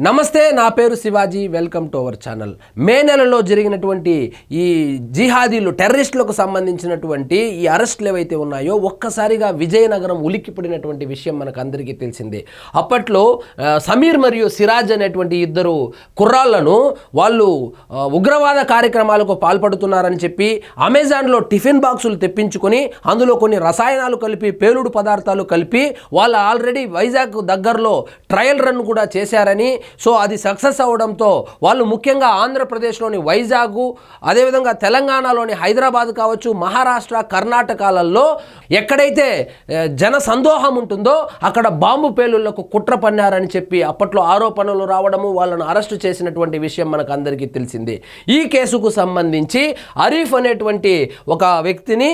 నమస్తే, నా పేరు Shivaji. Welcome to our channel. May నెలలో జరిగినటువంటి ఈ జిహాదీలు టెర్రరిస్టులకు సంబంధించినటువంటి ఈ అరెస్టులు ఏవైతే ఉన్నాయో ఒక్కసారిగా విజయనగరం ఉలిక్కిపడినటువంటి విషయం మనకు అందరికీ తెలిసిందే. అప్పట్లో సమీర్ మరియు సిరాజ్ అనేటువంటి ఇద్దరు కుర్రాళ్లను వాళ్ళు ఉగ్రవాద కార్యక్రమాలకు పాల్పడుతున్నారని చెప్పి అమెజాన్లో టిఫిన్ బాక్సులు తెప్పించుకొని అందులో కొన్ని రసాయనాలు కలిపి పేలుడు పదార్థాలు కలిపి వాళ్ళు ఆల్రెడీ వైజాగ్ దగ్గరలో ట్రయల్ రన్ కూడా చేశారని, సో అది సక్సెస్ అవ్వడంతో వాళ్ళు ముఖ్యంగా ఆంధ్రప్రదేశ్లోని వైజాగ్, అదేవిధంగా తెలంగాణలోని హైదరాబాద్ కావచ్చు, మహారాష్ట్ర, కర్ణాటకలలో ఎక్కడైతే జన సందోహం ఉంటుందో అక్కడ బాంబు పేలుళ్లకు కుట్ర పన్నారని చెప్పి అప్పట్లో ఆరోపణలు రావడము, వాళ్ళను అరెస్టు చేసినటువంటి విషయం మనకు అందరికీ తెలిసిందే. ఈ కేసుకు సంబంధించి అరీఫ్ అనేటువంటి ఒక వ్యక్తిని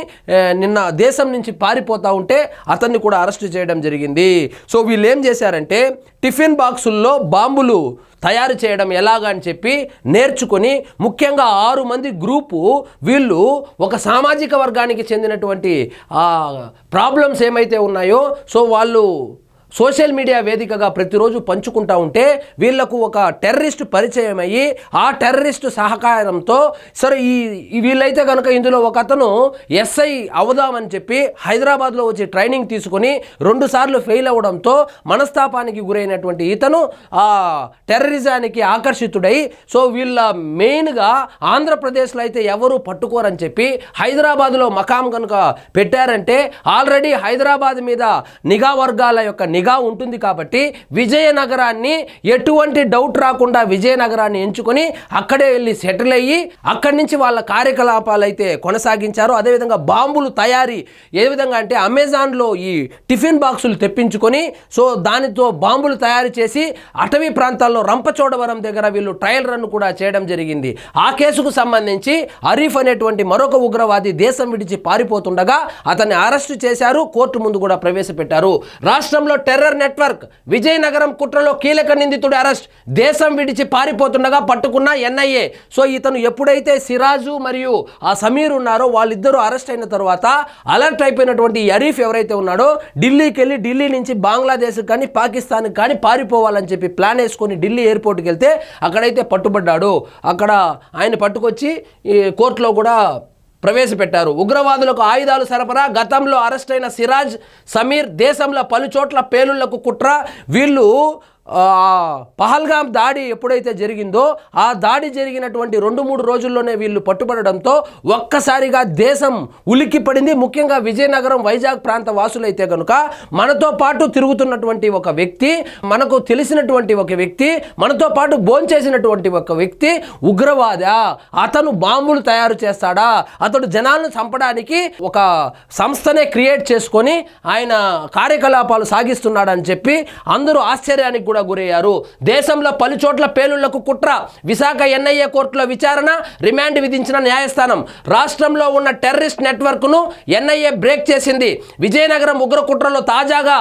నిన్న దేశం నుంచి పారిపోతూ ఉంటే అతన్ని కూడా అరెస్టు చేయడం జరిగింది. సో వీళ్ళు ఏం చేశారంటే టిఫిన్ బాక్సుల్లో బాంబులు తయారు చేయడం ఎలాగా అని చెప్పి నేర్చుకొని ముఖ్యంగా 6 మంది గ్రూపు వీళ్ళు ఒక సామాజిక వర్గానికి చెందినటువంటి ప్రాబ్లమ్స్ ఏమైతే ఉన్నాయో సో వాళ్ళు సోషల్ మీడియా వేదికగా ప్రతిరోజు పంచుకుంటూ ఉంటే వీళ్లకు ఒక టెర్రరిస్టు పరిచయం అయ్యి ఆ టెర్రరిస్టు సహకారంతో సరే వీళ్ళైతే కనుక ఇందులో ఒక అతను ఎస్ఐ అవుదామని చెప్పి హైదరాబాద్లో వచ్చి ట్రైనింగ్ తీసుకొని 2 సార్లు ఫెయిల్ అవ్వడంతో మనస్తాపానికి గురైనటువంటి ఇతను ఆ టెర్రరిజానికి ఆకర్షితుడై సో వీళ్ళ మెయిన్గా ఆంధ్రప్రదేశ్లో అయితే ఎవరు పట్టుకోరని చెప్పి హైదరాబాద్లో మకాం కనుక పెట్టారంటే ఆల్రెడీ హైదరాబాద్ మీద నిఘా వర్గాల యొక్క నిఘా ఉంటుంది కాబట్టి విజయనగరాన్ని ఎటువంటి డౌట్ రాకుండా విజయనగరాన్ని ఎంచుకొని అక్కడే వెళ్ళి సెటిల్ అయ్యి అక్కడి నుంచి వాళ్ళ కార్యకలాపాలు అయితే కొనసాగించారు. అదేవిధంగా బాంబులు తయారీ ఏ విధంగా అంటే అమెజాన్లో ఈ టిఫిన్ బాక్సులు తెప్పించుకొని సో దానితో బాంబులు తయారు చేసి అటవీ ప్రాంతాల్లో రంపచోడవరం దగ్గర వీళ్ళు ట్రయల్ రన్ కూడా చేయడం జరిగింది. ఆ కేసుకు సంబంధించి అరీఫ్ అనేటువంటి మరొక ఉగ్రవాది దేశం విడిచి పారిపోతుండగా అతన్ని అరెస్టు చేశారు, కోర్టు ముందు కూడా ప్రవేశపెట్టారు. రాష్ట్రంలో టెర్రర్ నెట్వర్క్ విజయనగరం కుట్రలో కీలక నిందితుడు అరెస్ట్, దేశం విడిచి పారిపోతుండగా పట్టుకున్న ఎన్ఐఏ. సో ఇతను ఎప్పుడైతే సిరాజు మరియు ఆ సమీర్ ఉన్నారో వాళ్ళిద్దరూ అరెస్ట్ అయిన తర్వాత అలర్ట్ అయిపోయినటువంటి అరీఫ్ ఎవరైతే ఉన్నాడో ఢిల్లీకి వెళ్ళి ఢిల్లీ నుంచి బంగ్లాదేశ్కి కానీ పాకిస్తాన్కి కానీ పారిపోవాలని చెప్పి ప్లాన్ వేసుకొని ఢిల్లీ ఎయిర్పోర్ట్కి వెళ్తే అక్కడైతే పట్టుబడ్డాడు. అక్కడ ఆయన పట్టుకొచ్చి ఈ కోర్టులో కూడా ప్రవేశపెట్టారు. ఉగ్రవాదులకు ఆయుధాలు సరఫరా, గతంలో అరెస్ట్ అయిన సిరాజ్, సమీర్, దేశంలో పలుచోట్ల పేలుళ్లకు కుట్ర. వీళ్ళు పహల్గామ్ దాడి ఎప్పుడైతే జరిగిందో ఆ దాడి జరిగినటువంటి 2-3 రోజుల్లోనే వీళ్ళు పట్టుబడడంతో ఒక్కసారిగా దేశం ఉలిక్కిపడింది. ముఖ్యంగా విజయనగరం, వైజాగ్ ప్రాంత వాసులైతే కనుక మనతో పాటు తిరుగుతున్నటువంటి ఒక వ్యక్తి, మనకు తెలిసినటువంటి ఒక వ్యక్తి, మనతో పాటు భోంచేసినటువంటి ఒక వ్యక్తి ఉగ్రవాద, అతను బాంబులు తయారు చేస్తాడా, అతడు జనాలను చంపడానికి ఒక సంస్థనే క్రియేట్ చేసుకొని ఆయన కార్యకలాపాలు సాగిస్తున్నాడని చెప్పి అందరూ ఆశ్చర్యానికి కూడా గురయ్యారు. దేశంలో పలుచోట్ల పేలుళ్లకు కుట్ర, విశాఖ ఎన్ఐఏ కోర్టులో విచారణ, రిమాండ్ విధించిన న్యాయస్థానం. రాష్ట్రంలో ఉన్న టెర్రరిస్ట్ నెట్వర్క్ను ఎన్ఐఏ బ్రేక్ చేసింది. విజయనగరం ఉగ్ర కుట్రలో తాజాగా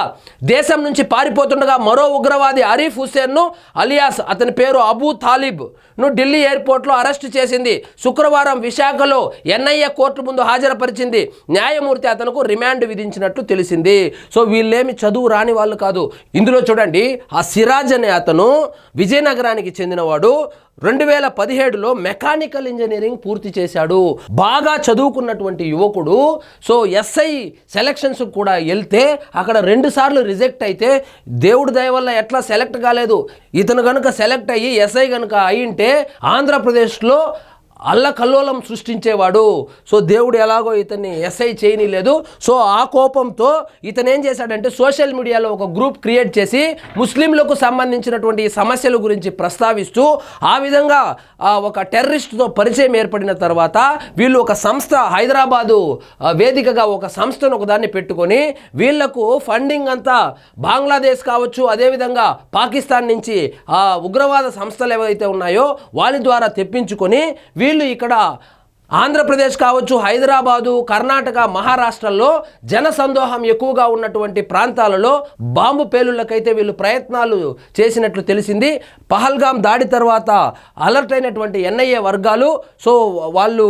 దేశం నుంచి పారిపోతుండగా మరో ఉగ్రవాది అరీఫ్ హుస్సేన్ను అలియాస్ అతని పేరు అబూ తాలిబ్ ను ఢిల్లీ ఎయిర్పోర్ట్లో అరెస్టు చేసింది. శుక్రవారం విశాఖలో ఎన్ఐఏ కోర్టు ముందు హాజరుపరిచింది. న్యాయమూర్తి అతనుకు రిమాండ్ విధించినట్లు తెలిసింది. సో వీళ్ళేమి చదువు రాని వాళ్ళు కాదు. ఇందులో చూడండి, ఆ సిరాజ్ అనే అతను విజయనగరానికి చెందినవాడు. 2017లో మెకానికల్ ఇంజనీరింగ్ పూర్తి చేశాడు. బాగా చదువుకున్నటువంటి యువకుడు. సో ఎస్ఐ సెలక్షన్స్ కూడా వెళ్తే అక్కడ 2 సార్లు రిజెక్ట్ అయితే దేవుడి దయ వల్ల ఎట్లా సెలెక్ట్ కాలేదు. ఇతను కనుక సెలెక్ట్ అయ్యి ఎస్ఐ కనుక అయింటే ఆంధ్రప్రదేశ్లో అల్లకల్లోలం సృష్టించేవాడు. సో దేవుడు ఎలాగో ఇతన్ని ఎస్ఐ చేయనీలేదు. సో ఆ కోపంతో ఇతను ఏం చేశాడంటే సోషల్ మీడియాలో ఒక గ్రూప్ క్రియేట్ చేసి ముస్లింలకు సంబంధించినటువంటి సమస్యల గురించి ప్రస్తావిస్తూ ఆ విధంగా ఒక టెర్రరిస్ట్తో పరిచయం ఏర్పడిన తర్వాత వీళ్ళు ఒక సంస్థ హైదరాబాదు వేదికగా ఒక సంస్థను ఒకదాన్ని పెట్టుకొని వీళ్లకు ఫండింగ్ అంతా బంగ్లాదేశ్ కావచ్చు, అదేవిధంగా పాకిస్తాన్ నుంచి ఆ ఉగ్రవాద సంస్థలు ఏవైతే ఉన్నాయో వాళ్ళ ద్వారా తెప్పించుకొని వీళ్ళు ఇక్కడ ఆంధ్రప్రదేశ్ కావచ్చు, హైదరాబాదు, కర్ణాటక, మహారాష్ట్రలో జనసందోహం ఎక్కువగా ఉన్నటువంటి ప్రాంతాలలో బాంబు పేలుళ్లకైతే వీళ్ళు ప్రయత్నాలు చేసినట్లు తెలిసింది. పహల్గాం దాడి తర్వాత అలర్ట్ అయినటువంటి ఎన్ఐఏ వర్గాలు వాళ్ళు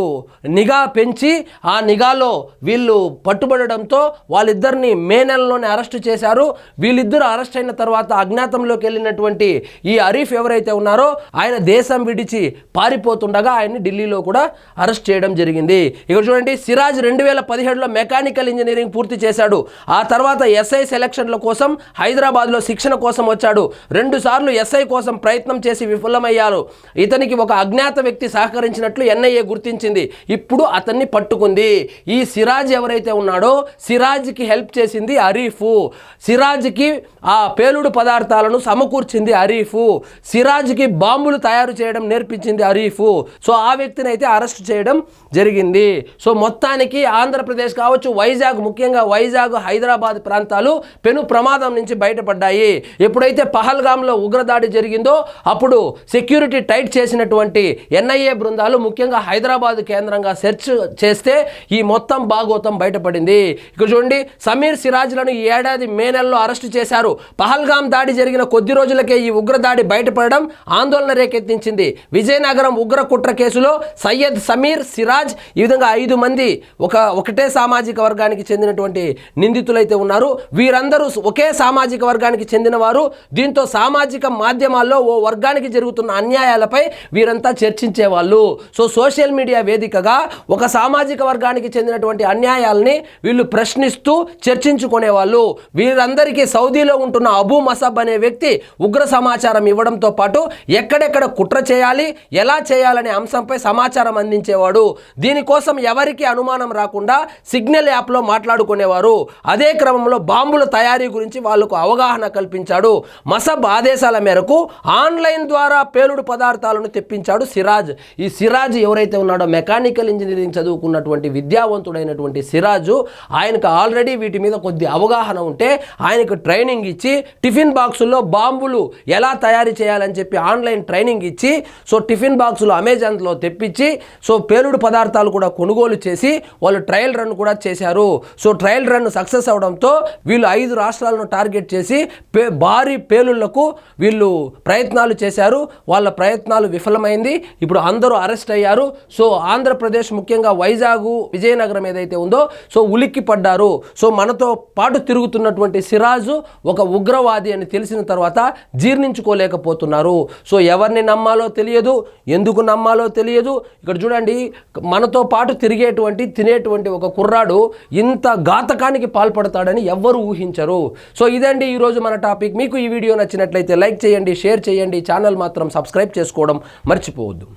నిఘా పెంచి ఆ నిఘాలో వీళ్ళు పట్టుబడడంతో వాళ్ళిద్దరిని మే నెలలోనే అరెస్టు చేశారు. వీళ్ళిద్దరు అరెస్ట్ అయిన తర్వాత అజ్ఞాతంలోకి వెళ్ళినటువంటి ఈ అరీఫ్ ఎవరైతే ఉన్నారో ఆయన దేశం విడిచి పారిపోతుండగా ఆయన్ని ఢిల్లీలో కూడా అరెస్ట్ చేయడం జరిగింది. ఇక్కడ చూడండి, సిరాజ్ 2017లో మెకానికల్ ఇంజనీరింగ్ పూర్తి చేశాడు. ఆ తర్వాత ఎస్ఐ సెలక్షన్ల కోసం హైదరాబాద్లో శిక్షణ కోసం వచ్చాడు. 2 సార్లు ఎస్ఐ కోసం ప్రయత్నం చేసి విఫలమయ్యారు. ఇతనికి ఒక అజ్ఞాత వ్యక్తి సహకరించినట్లు ఎన్ఐఏ గుర్తించింది. ఇప్పుడు అతన్ని పట్టుకుంది. ఈ సిరాజ్ ఎవరైతే ఉన్నాడో సిరాజ్కి హెల్ప్ చేసింది అరీఫ్. సిరాజ్కి ఆ పేలుడు పదార్థాలను సమకూర్చింది అరీఫ్. సిరాజ్కి బాంబులు తయారు చేయడం నేర్పించింది అరీఫ్. ఆ వ్యక్తిని అయితే అరెస్ట్ చేయడం జరిగింది. మొత్తానికి ఆంధ్రప్రదేశ్ కావచ్చు, వైజాగ్, ముఖ్యంగా వైజాగ్, హైదరాబాద్ ప్రాంతాలు పెను ప్రమాదం నుంచి బయటపడ్డాయి. ఎప్పుడైతే పహల్గాంలో ఉగ్రదాడి జరిగిందో అప్పుడు సెక్యూరిటీ టైట్ చేసినటువంటి ఎన్ఐఏ బృందాలు ముఖ్యంగా హైదరాబాద్ కేంద్రంగా సెర్చ్ చేస్తే ఈ మొత్తం భాగోతం బయటపడింది. ఇక్కడ చూడండి, సమీర్ సిరాజ్లను ఈ ఏడాది మే నెలలో అరెస్టు చేశారు. పహల్గాం దాడి జరిగిన కొద్ది రోజులకే ఈ ఉగ్రదాడి బయటపడడం ఆందోళన రేకెత్తించింది. విజయనగరం ఉగ్ర కుట్ర కేసులో సయ్యద్, సమీర్, సిరాజ్ ఈ విధంగా 5 మంది ఒకటే సామాజిక వర్గానికి చెందినటువంటి నిందితులైతే ఉన్నారు. వీరందరూ ఒకే సామాజిక వర్గానికి చెందిన వారు. దీంతో సామాజిక మాధ్యమాల్లో ఓ వర్గానికి జరుగుతున్న అన్యాయాలపై వీరంతా చర్చించేవాళ్ళు. సోషల్ మీడియా వేదికగా ఒక సామాజిక వర్గానికి చెందినటువంటి అన్యాయాలని వీళ్ళు ప్రశ్నిస్తూ చర్చించుకునేవాళ్ళు. వీరందరికీ సౌదీలో ఉంటున్న అబూ మసబ్ అనే వ్యక్తి ఉగ్ర సమాచారం ఇవ్వడంతో పాటు ఎక్కడెక్కడ కుట్ర చేయాలి, ఎలా చేయాలనే అంశంపై సమాచారం అందించేవాడు. దీనికోసం ఎవరికి అనుమానం రాకుండా సిగ్నల్ యాప్లో మాట్లాడుకునేవారు. అదే క్రమంలో బాంబుల తయారీ గురించి వాళ్లకు అవగాహన కల్పించాడు. మసబ్ ఆదేశాల మేరకు ఆన్లైన్ ద్వారా పేలుడు పదార్థాలను తెప్పించాడు సిరాజ్. ఈ సిరాజ్ ఎవరైతే ఉన్నాడో మెకానికల్ ఇంజనీరింగ్ చదువుకున్నటువంటి విద్యావంతుడైనటువంటి సిరాజు, ఆయనకు ఆల్రెడీ వీటి మీద కొద్ది అవగాహన ఉంటే ఆయనకు ట్రైనింగ్ ఇచ్చి టిఫిన్ బాక్సుల్లో బాంబులు ఎలా తయారు చేయాలని చెప్పి ఆన్లైన్ ట్రైనింగ్ ఇచ్చి టిఫిన్ బాక్సులు అమెజాన్లో తెప్పించి పేలుడు పదార్థాలు కూడా కొనుగోలు చేసి వాళ్ళు ట్రయల్ రన్ కూడా చేశారు. ట్రయల్ రన్ సక్సెస్ అవడంతో వీళ్ళు 5 రాష్ట్రాలను టార్గెట్ చేసి భారీ పేలుళ్లకు వీళ్ళు ప్రయత్నాలు చేశారు. వాళ్ళ ప్రయత్నాలు విఫలమైంది. ఇప్పుడు అందరూ అరెస్ట్ అయ్యారు. ఆంధ్రప్రదేశ్ ముఖ్యంగా వైజాగ్, విజయనగరం ఏదైతే ఉందో ఉలిక్కి పడ్డారు. మనతో పాటు తిరుగుతున్నటువంటి సిరాజు ఒక ఉగ్రవాది అని తెలిసిన తర్వాత జీర్ణించుకోలేకపోతున్నారు. ఎవరిని నమ్మాలో తెలియదు, ఎందుకు నమ్మాలో తెలియదు. ఇక్కడ చూడండి, మనతో పాటు తినేటువంటి ఒక కుర్రాడు ఇంత ఘాతకానికి పాల్పడతాడని ఎవ్వరూ ఊహించరు. ఇదండి ఈరోజు మన టాపిక్. మీకు ఈ వీడియో నచ్చినట్లయితే లైక్ చేయండి, షేర్ చేయండి, ఛానల్ మాత్రం సబ్స్క్రైబ్ చేసుకోవడం మర్చిపోవద్దు.